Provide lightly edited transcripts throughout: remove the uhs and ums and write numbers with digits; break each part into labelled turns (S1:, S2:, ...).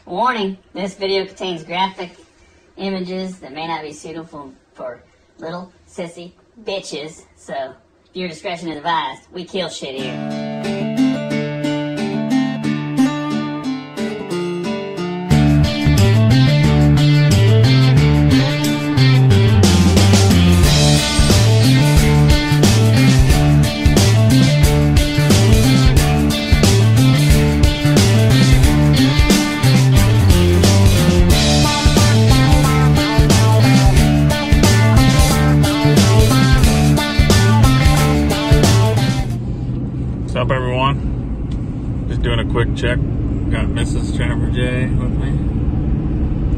S1: Warning, this video contains graphic images that may not be suitable for little sissy bitches, so viewer discretion is advised. We kill shit here.
S2: What's up, everyone? Just doing a quick check. Got Mrs. Trapper'S with me.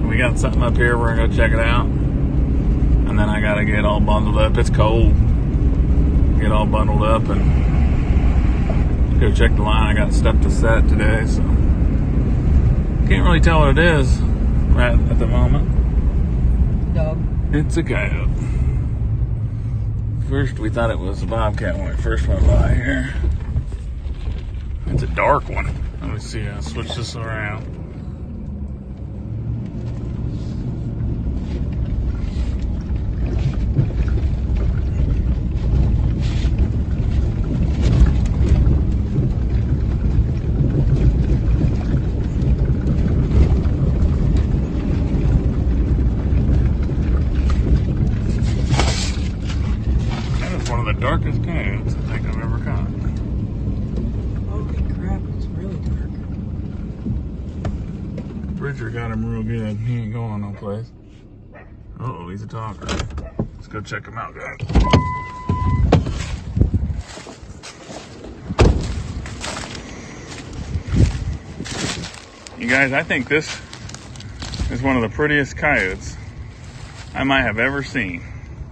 S2: We got something up here. We're gonna go check it out, and then I gotta get all bundled up. It's cold. Get all bundled up and go check the line. I got stuff to set today, so can't really tell what it is right at the moment.
S1: Dog.
S2: It's a coyote. First, we thought it was a bobcat when we first went by here. It's a dark one. Let me see, I'll switch this around. That is one of the darkest coyotes I think I've ever caught. Bridger got him real good. He ain't going no place. Uh-oh, he's a talker. Let's go check him out, guys. You guys, I think this is one of the prettiest coyotes I might have ever seen.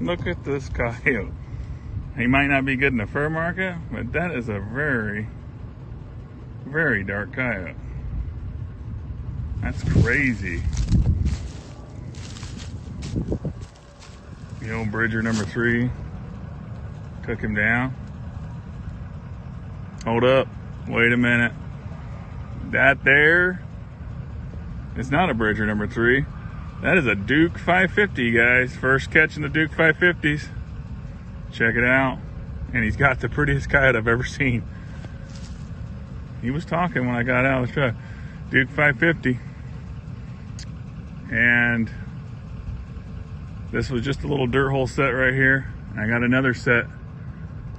S2: Look at this coyote. He might not be good in the fur market, but that is a very, very dark coyote. That's crazy. The old Bridger number 3 took him down. Hold up, wait a minute. That there is not a Bridger number 3. That is a Duke 550, guys. First catch in the Duke 550s. Check it out. And he's got the prettiest coyote I've ever seen. He was talking when I got out of the truck. Duke 550. And this was just a little dirt hole set right here. I got another set.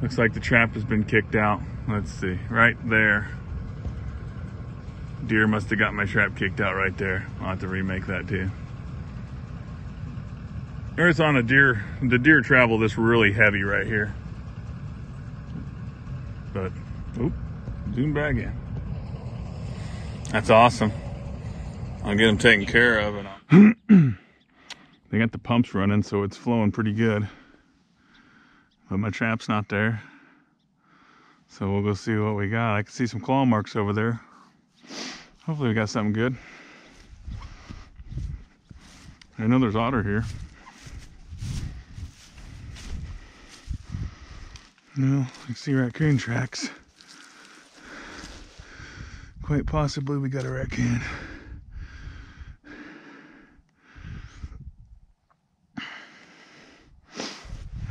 S2: Looks like the trap has been kicked out. Let's see, right there. Deer must have got my trap kicked out right there. I'll have to remake that too. There's on a deer, the deer travel this really heavy right here. But, oop, zoom back in. That's awesome. I'll get them taken care of. And they got the pumps running, so it's flowing pretty good. But my trap's not there. So we'll go see what we got. I can see some claw marks over there. Hopefully we got something good. I know there's otter here. No, I can see raccoon tracks. Quite possibly we got a raccoon.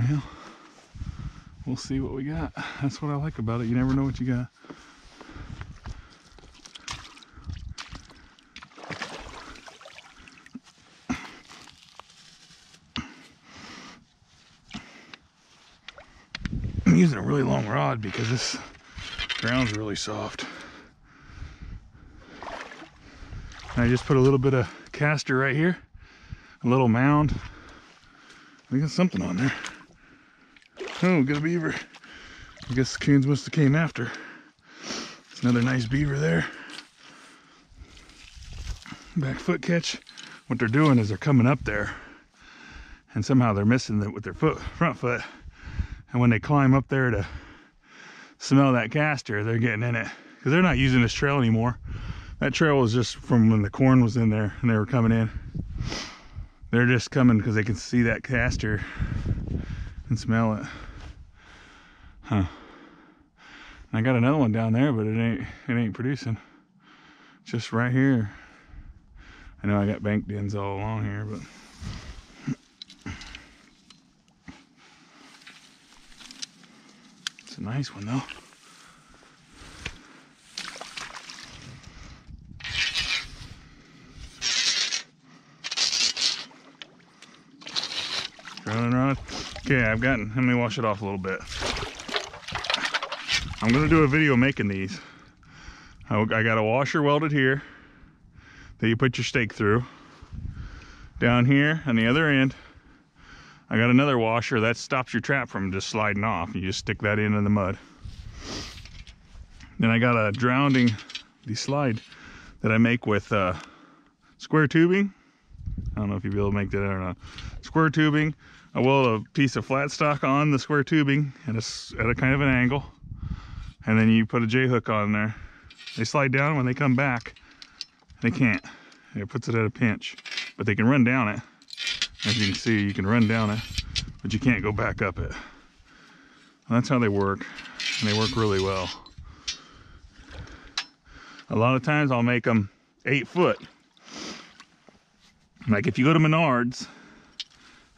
S2: Well, we'll see what we got. That's what I like about it. You never know what you got. I'm using a really long rod because this ground's really soft. And I just put a little bit of caster right here, a little mound. We got something on there. Oh, got a beaver. I guess the coons must have came after. It's another nice beaver there. Back foot catch. What they're doing is they're coming up there, and somehow they're missing it with their front foot. And when they climb up there to smell that caster, they're getting in it. Because they're not using this trail anymore. That trail was just from when the corn was in there and they were coming in. They're just coming because they can see that caster and smell it. Huh. I got another one down there, but it ain't producing. Just right here.
S3: I know I got bank ends all along here, but it's a nice one though. Running rod. Okay, let me wash it off a little bit. I'm gonna do a video making these. I got a washer welded here that you put your stake through. Down here on the other end, I got another washer that stops your trap from just sliding off. You just stick that in the mud. Then I got a drowning slide that I make with square tubing. I don't know if you'll be able to make that or not. Square tubing. I weld a piece of flat stock on the square tubing at a kind of an angle, and then you put a J-hook on there. They slide down. When they come back, they can't. It puts it at a pinch, but they can run down it. As you can see, you can run down it, but you can't go back up it. And that's how they work, and they work really well. A lot of times I'll make them 8 foot. Like if you go to Menards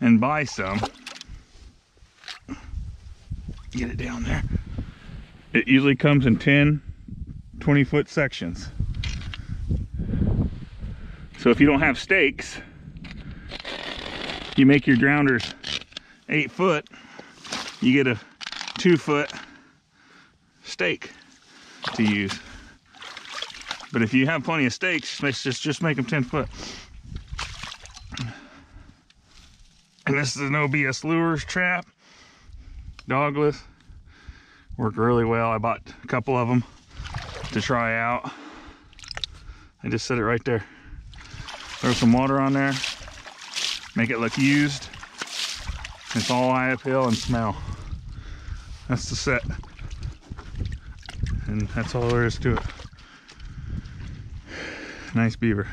S3: and buy some, get it down there. It usually comes in 10, 20 foot sections. So if you don't have stakes, you make your drowners 8 foot, you get a 2 foot stake to use. But if you have plenty of stakes, just make them 10 foot. And this is an OBS lures trap, dogless. Work really well. I bought a couple of them to try out. I just set it right there. Throw some water on there, make it look used. It's all eye uphill and smell. That's the set. And that's all there is to it. Nice beaver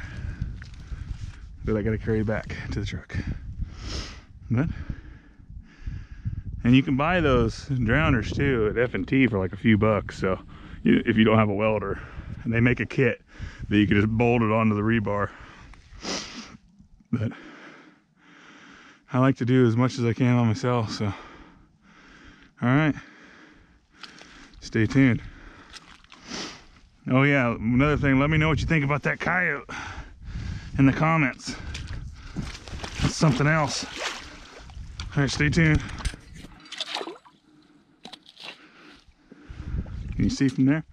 S3: that I gotta carry back to the truck. But, and you can buy those drowners too at F&T for like a few bucks. So if you don't have a welder, and they make a kit that you can just bolt it onto the rebar. But I like to do as much as I can on myself. So, all right, stay tuned. Oh yeah, another thing, let me know what you think about that coyote in the comments. That's something else. All right, stay tuned. Can you see from there?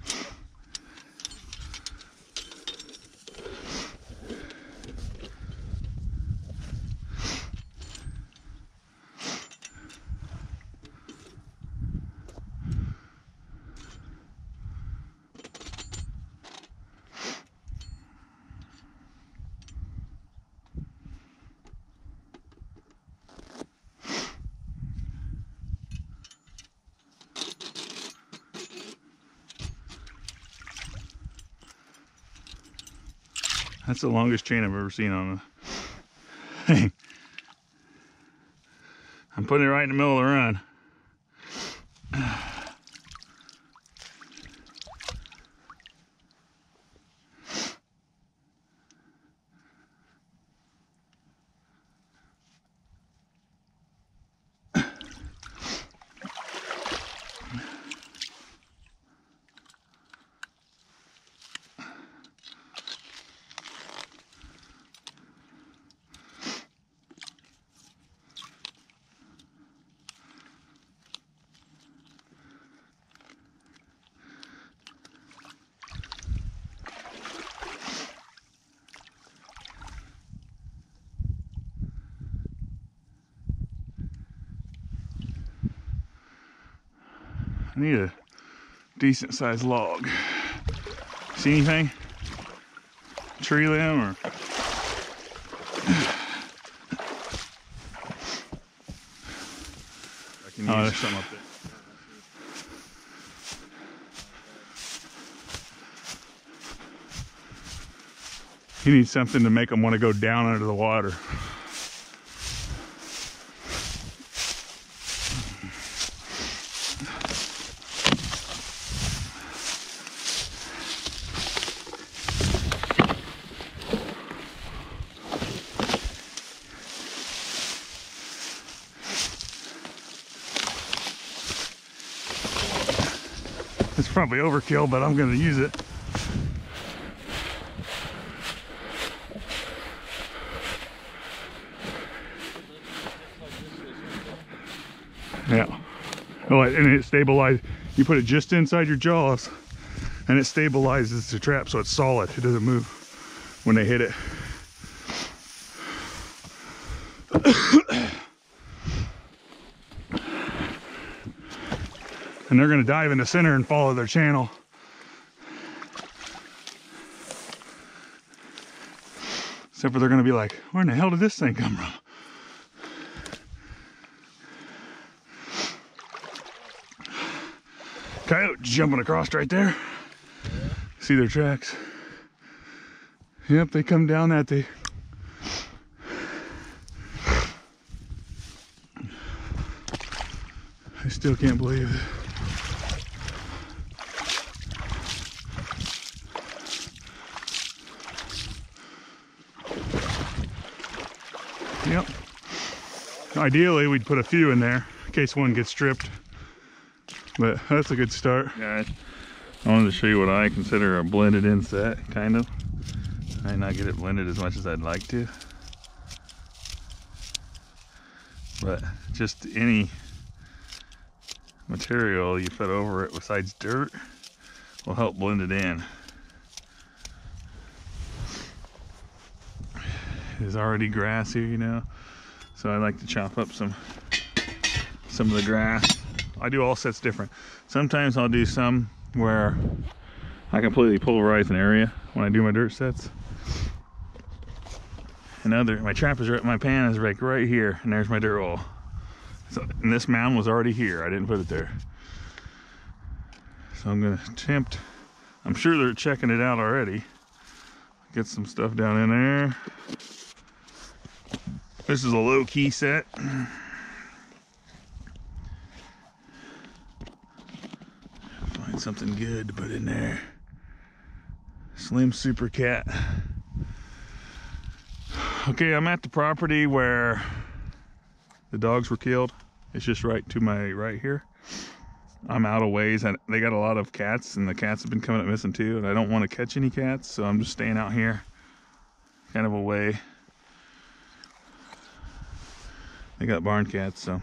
S3: That's the longest chain I've ever seen on a thing. I'm putting it right in the middle of the run. I need a decent sized log. See anything? Tree limb or? Oh, there's something up there. You need something to make them want to go down under the water. probably overkill, but I'm gonna use it. Yeah. Oh, and it stabilizes. You put it just inside your jaws, and it stabilizes the trap so it's solid. It doesn't move when they hit it. And they're gonna dive in the center and follow their channel. Except for they're gonna be like, where in the hell did this thing come from? Coyote jumping across right there. See their tracks? Yep, they come down that day. I still can't believe it. Yep. Ideally, we'd put a few in there in case one gets stripped. But that's a good start.
S2: Guys, I wanted to show you what I consider a blended in set, kind of. I might not get it blended as much as I'd like to. But just any material you put over it besides dirt will help blend it in. It's already grass here, you know, so I like to chop up some of the grass. I do all sets different. Sometimes I'll do some where I completely pulverize an area when I do my dirt sets. And my trap is right, my pan is right here, and there's my dirt wall. So, and this mound was already here. I didn't put it there. So I'm gonna attempt. I'm sure they're checking it out already. Get some stuff down in there. This is a low-key set. Find something good to put in there. Slim Super Cat. Okay, I'm at the property where the dogs were killed. It's just right to my right here. I'm out of ways, and they got a lot of cats, and the cats have been coming up missing too, and I don't want to catch any cats, so I'm just staying out here, kind of away. They got barn cats, so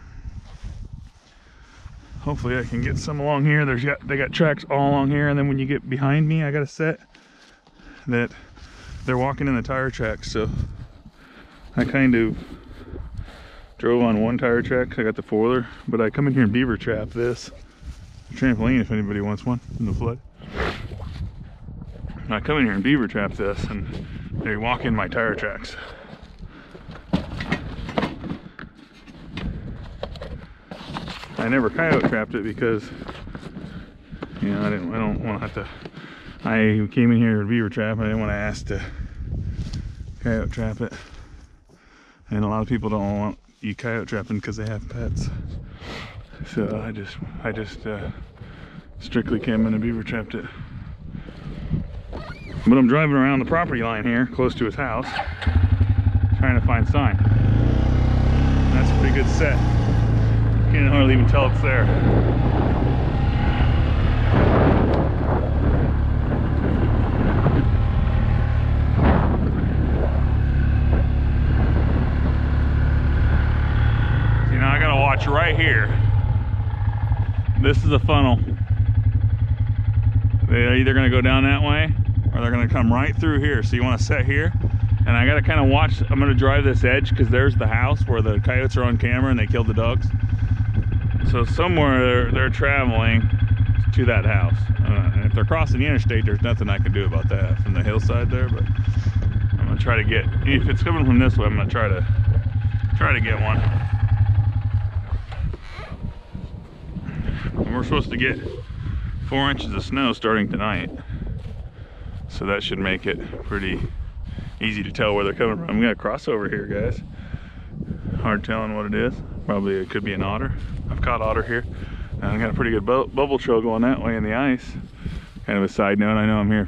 S2: hopefully I can get some along here. They got tracks all along here, and then when you get behind me, I got a set that they're walking in the tire tracks, so I kind of drove on one tire track. I got the four-wheeler, but I come in here and beaver trap this trampoline if anybody wants one in the flood. I come in here and beaver trap this, and they walk in my tire tracks. I never coyote trapped it because, you know, I don't want to have to. I came in here to beaver trap. I didn't want to ask to coyote trap it, and a lot of people don't want you coyote trapping because they have pets. So I just strictly came in and beaver trapped it. But I'm driving around the property line here, close to his house, trying to find sign. That's a pretty good set. Can't hardly even tell it's there. You know, I gotta watch right here. This is a funnel. They're either gonna go down that way or they're gonna come right through here. So you wanna set here. And I gotta kind of watch. I'm gonna drive this edge because there's the house where the coyotes are on camera and they killed the dogs. So somewhere they're traveling to that house. And if they're crossing the interstate, there's nothing I can do about that from the hillside there. But I'm gonna try to get. If it's coming from this way, I'm gonna try to get one. And we're supposed to get 4 inches of snow starting tonight, so that should make it pretty easy to tell where they're coming from. I'm gonna cross over here, guys. Hard telling what it is. Probably it could be an otter. I've caught otter here. And I got a pretty good bubble trail going that way in the ice. Kind of a side note, I know I'm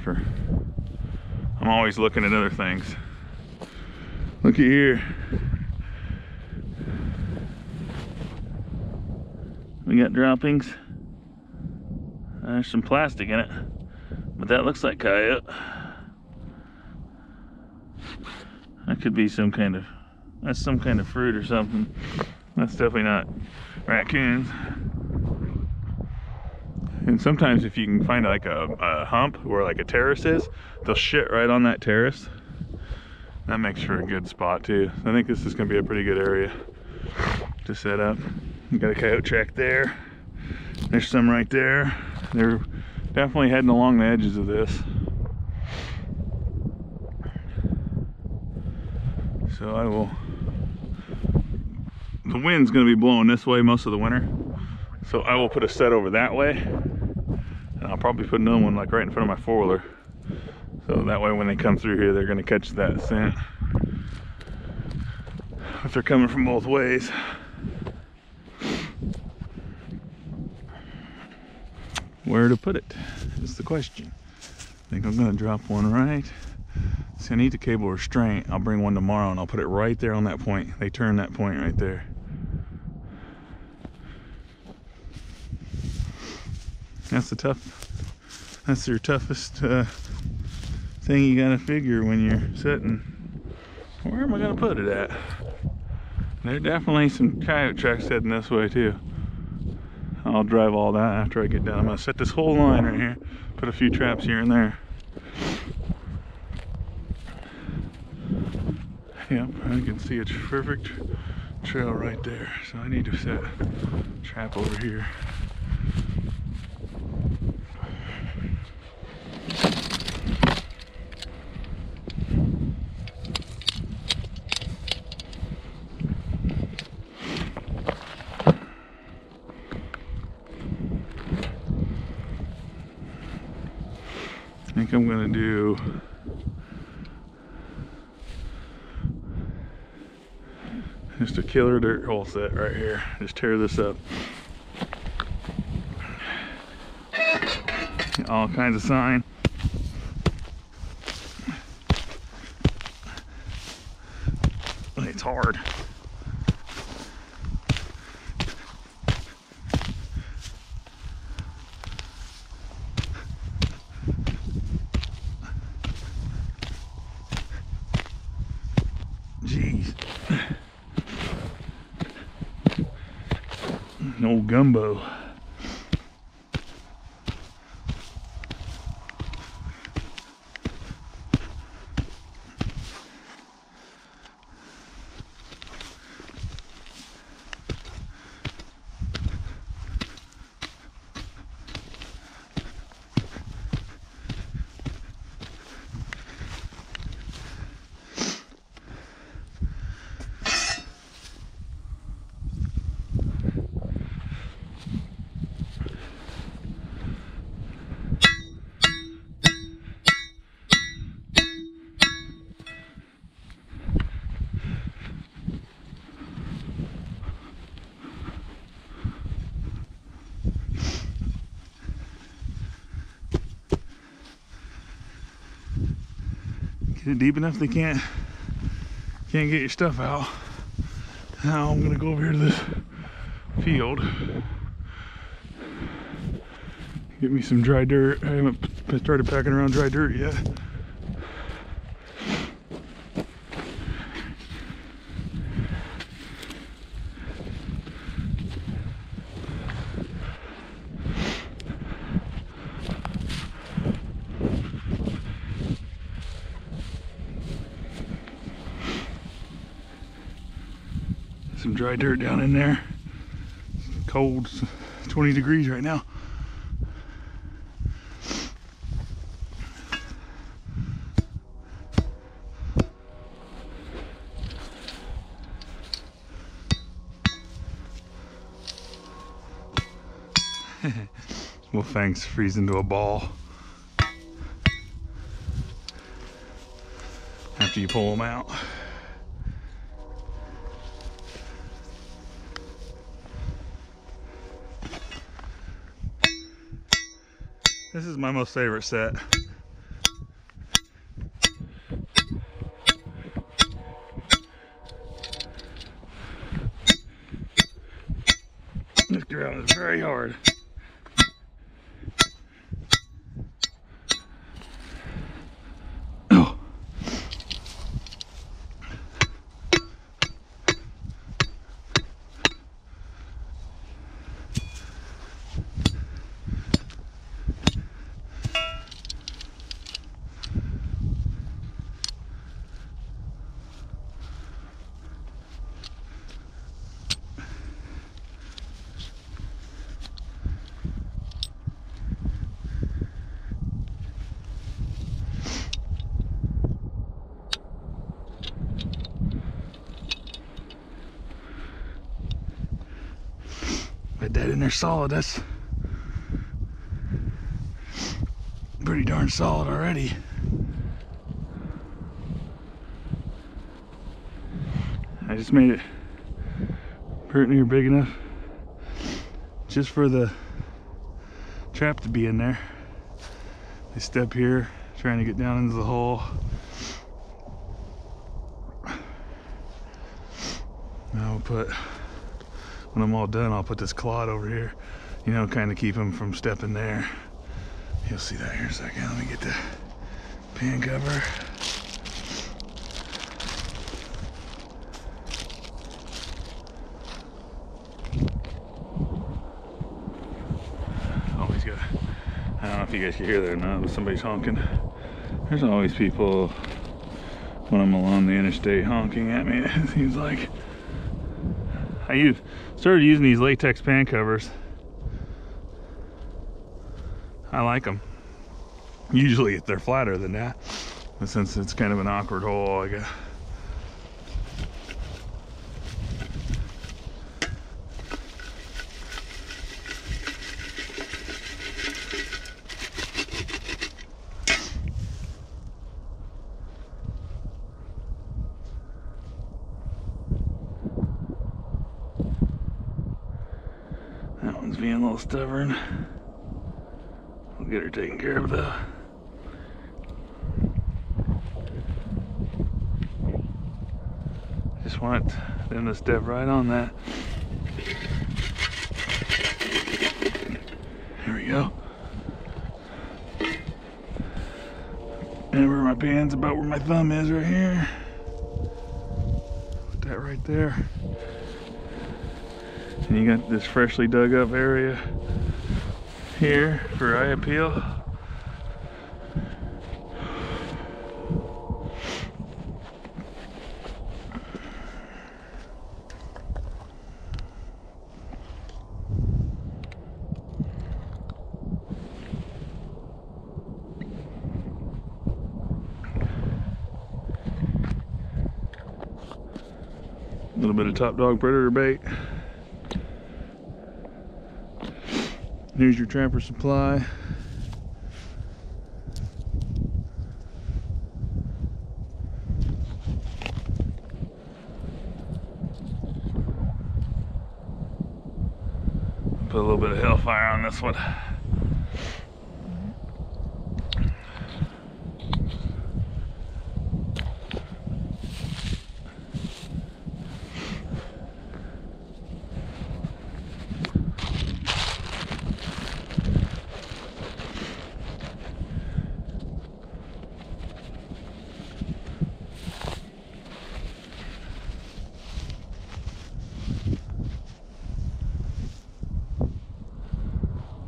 S2: always looking at other things. Look at here. We got droppings. There's some plastic in it, but that looks like coyote. That could be some kind of, that's some kind of fruit or something. That's definitely not raccoons. And sometimes if you can find like a hump where like a terrace is, they'll shit right on that terrace. That makes for a good spot too. I think this is gonna be a pretty good area to set up. You got a coyote track there. There's some right there. They're definitely heading along the edges of this. So I will, the wind's gonna be blowing this way most of the winter. So I will put a set over that way. And I'll probably put another one like right in front of my four-wheeler. So that way when they come through here, they're gonna catch that scent. If they're coming from both ways. Where to put it is the question. I think I'm gonna drop one right. See, I need the cable restraint. I'll bring one tomorrow and I'll put it right there on that point. They turn that point right there. That's your toughest thing you gotta figure when you're sitting. Where am I gonna put it at? There are definitely some coyote tracks heading this way too. I'll drive all that after I get done. I'm gonna set this whole line right here, put a few traps here and there. Yep, I can see a perfect trail right there. So I need to set a trap over here. I think I'm gonna do just a killer dirt hole set right here. Just tear this up. All kinds of sign. It's hard. Jeez. An old gumbo. Get it deep enough they can't get your stuff out. Now I'm gonna go over here to this field, get me some dry dirt. I haven't started packing around dry dirt yet. Some dry dirt down in there. Cold, 20 degrees right now. Well, thanks, freeze into a ball after you pull them out. This is my most favorite set. This ground is very hard.
S3: Got that in there solid. That's pretty darn solid already. I just made it pretty near big enough just for the trap to be in there. They step here trying to get down into the hole. Now I'll put, when I'm all done, I'll put this clod over here, you know, kind of keep them from stepping there. You'll see that here in a second. Let me get the pan cover. Always got, I don't know if you guys can hear that or not, but somebody's honking. There's always people when I'm along the interstate honking at me, it seems like. I started using these latex pan covers. I like them. Usually if they're flatter than that, but since it's kind of an awkward hole, I got that one's being a little stubborn. We'll get her taken care of though. Just want them to step right on that. There we go. And where my pan's about where my thumb is right here. Put that right there. And you got this freshly dug up area here for eye appeal. A little bit of top dog predator bait. Here's your Trapper supply. Put a little bit of Hellfire on this one.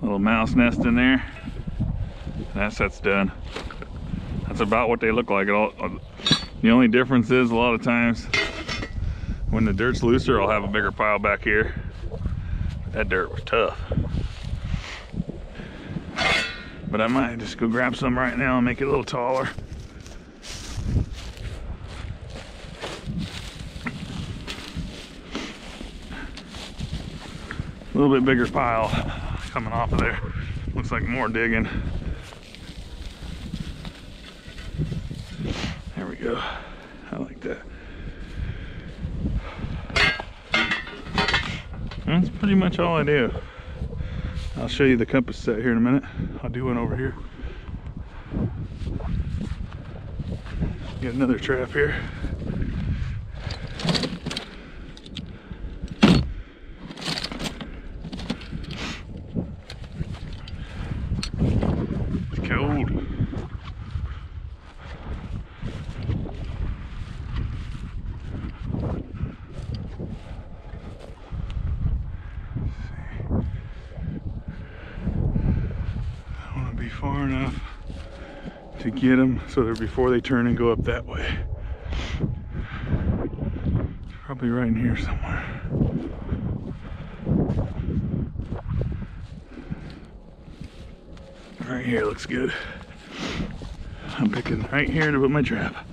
S3: Little mouse nest in there. That's done. That's about what they look like. The only difference is a lot of times when the dirt's looser, I'll have a bigger pile back here. That dirt was tough. But I might just go grab some right now and make it a little taller. A little bit bigger pile coming off of there. Looks like more digging. There we go. I like that. That's pretty much all I do. I'll show you the compass set here in a minute. I'll do one over here. Get another trap here. Far enough to get them so that before they turn and go up that way. Probably right in here somewhere. Right here looks good. I'm picking right here to put my trap.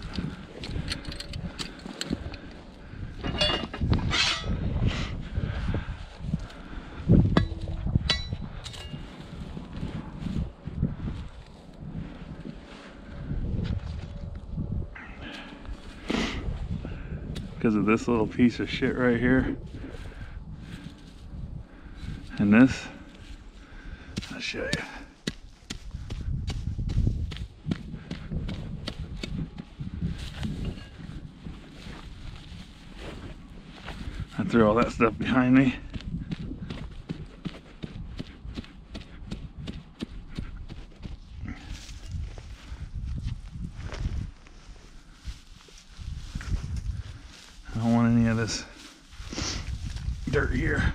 S3: because of this little piece of shit right here. And this, I'll show you. I threw all that stuff behind me. I don't want any of this dirt here.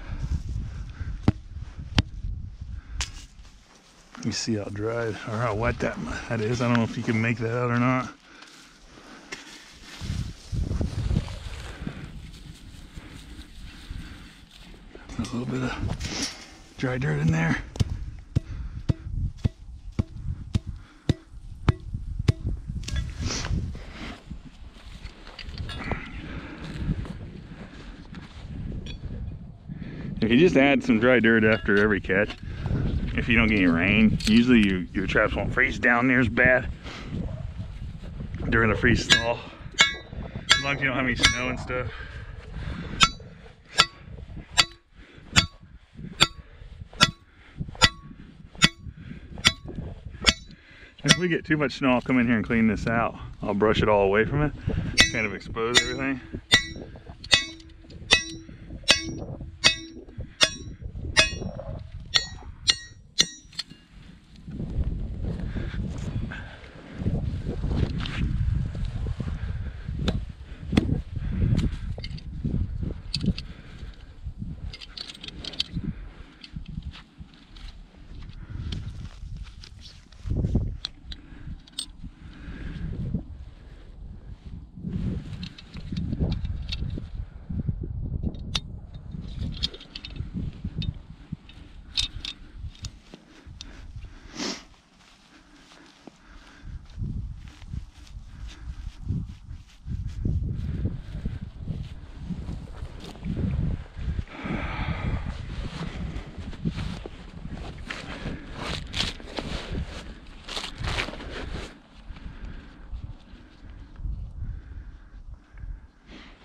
S3: You see how dry or how wet that is. I don't know if you can make that out or not. A little bit of dry dirt in there. If you just add some dry dirt after every catch, if you don't get any rain, usually your traps won't freeze down near as bad during the freeze thaw, as long as you don't have any snow and stuff. If we get too much snow, I'll come in here and clean this out. I'll brush it all away from it, kind of expose everything.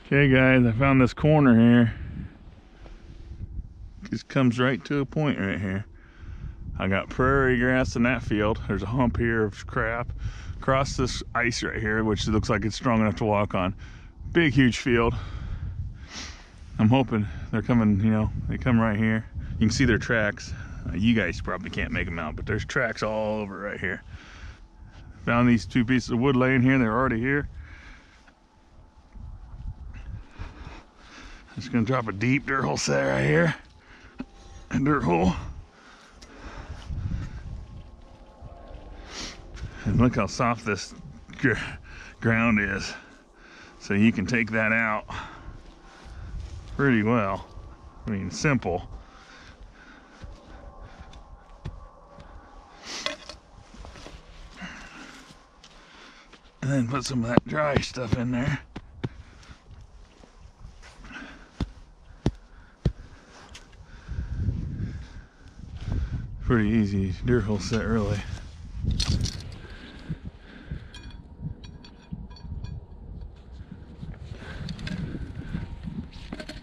S3: Okay guys, I found this corner here. Just comes right to a point right here. I got prairie grass in that field. There's a hump here of crap. Across this ice right here, which looks like it's strong enough to walk on. Big, huge field. I'm hoping they're coming, you know, they come right here. You can see their tracks. You guys probably can't make them out, but there's tracks all over right here. Found these two pieces of wood laying here. They're already here. Just gonna drop a deep dirt hole set right here. A dirt hole. And look how soft this ground is. So you can take that out pretty well. I mean, simple. And then put some of that dry stuff in there. Pretty easy dirt hole set, really.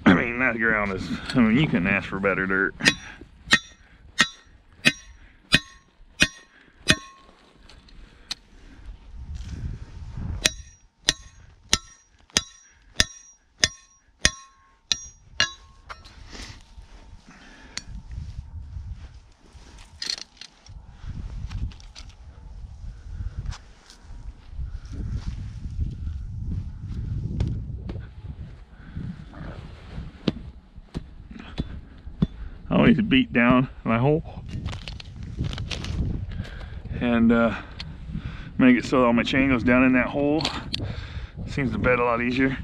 S3: I mean, that ground is, I mean, you couldn't ask for better dirt. I always beat down my hole and make it so all my chain goes down in that hole. Seems to bed a lot easier.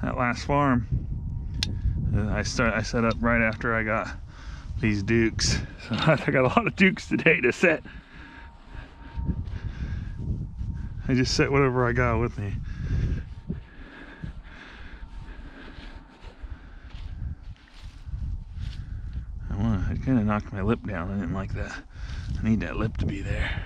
S3: That last farm, I set up right after I got these dukes. So I got a lot of dukes today to set. I just set whatever I got with me. I kind of knocked my lip down. I didn't like that. I need that lip to be there.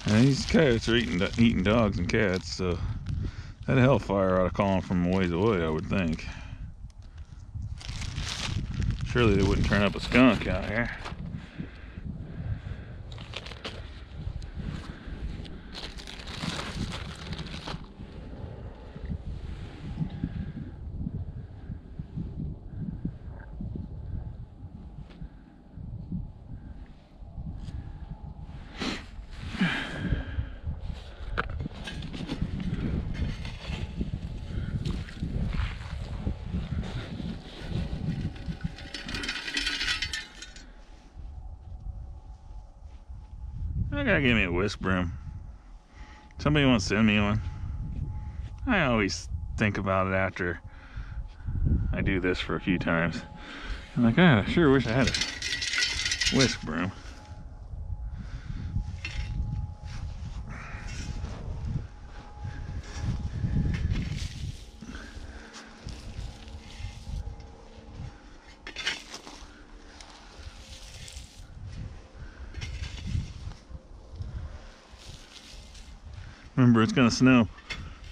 S3: And these coyotes are eating dogs and cats, so that hellfire ought to call them from a ways away, I would think. Surely they wouldn't turn up a skunk out here. I gotta give me a whisk broom. Somebody wants to send me one. I always think about it after I do this for a few times. I'm like, I sure wish I had a whisk broom. Remember, it's gonna snow.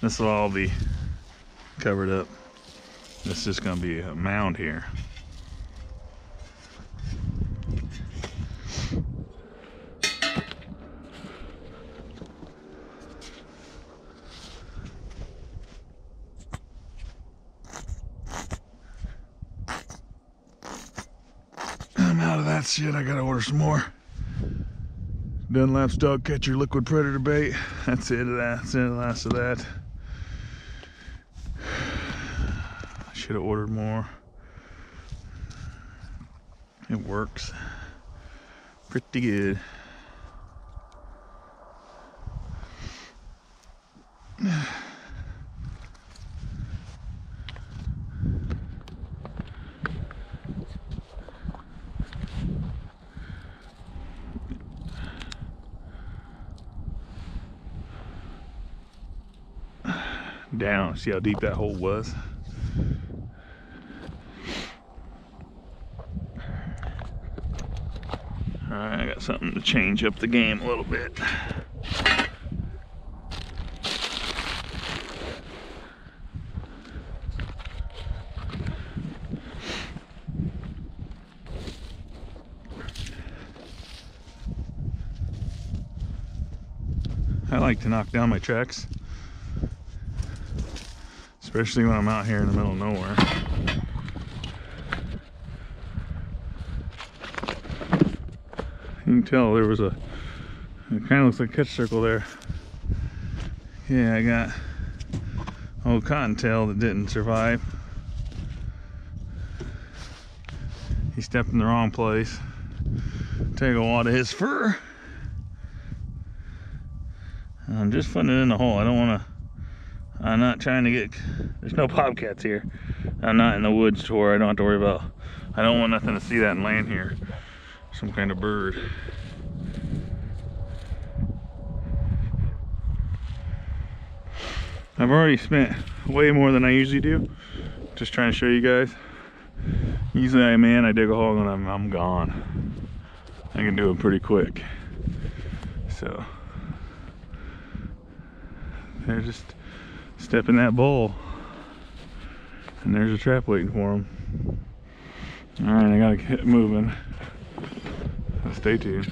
S3: This will all be covered up. This is just gonna be a mound here. I'm out of that shit. I gotta order some more. Dunlap's dog catcher liquid predator bait. That's it of that. That's it of the last of that. I should have ordered more. It works pretty good. Down, see how deep that hole was? Alright, I got something to change up the game a little bit. I like to knock down my tracks, especially when I'm out here in the middle of nowhere. You can tell there was it kind of looks like a catch circle there. Yeah, I got old cottontail that didn't survive. He stepped in the wrong place. Take a wad of his fur. I'm just putting it in the hole. I don't want to. I'm not trying to get. There's no bobcats here. I'm not in the woods to where I don't have to worry about. I don't want nothing to see that and land here. Some kind of bird. I've already spent way more than I usually do. Just trying to show you guys. Usually I dig a hole and I'm gone. I can do it pretty quick. So they're just step in that bowl and there's a trap waiting for them. All right, I gotta get moving. Stay tuned.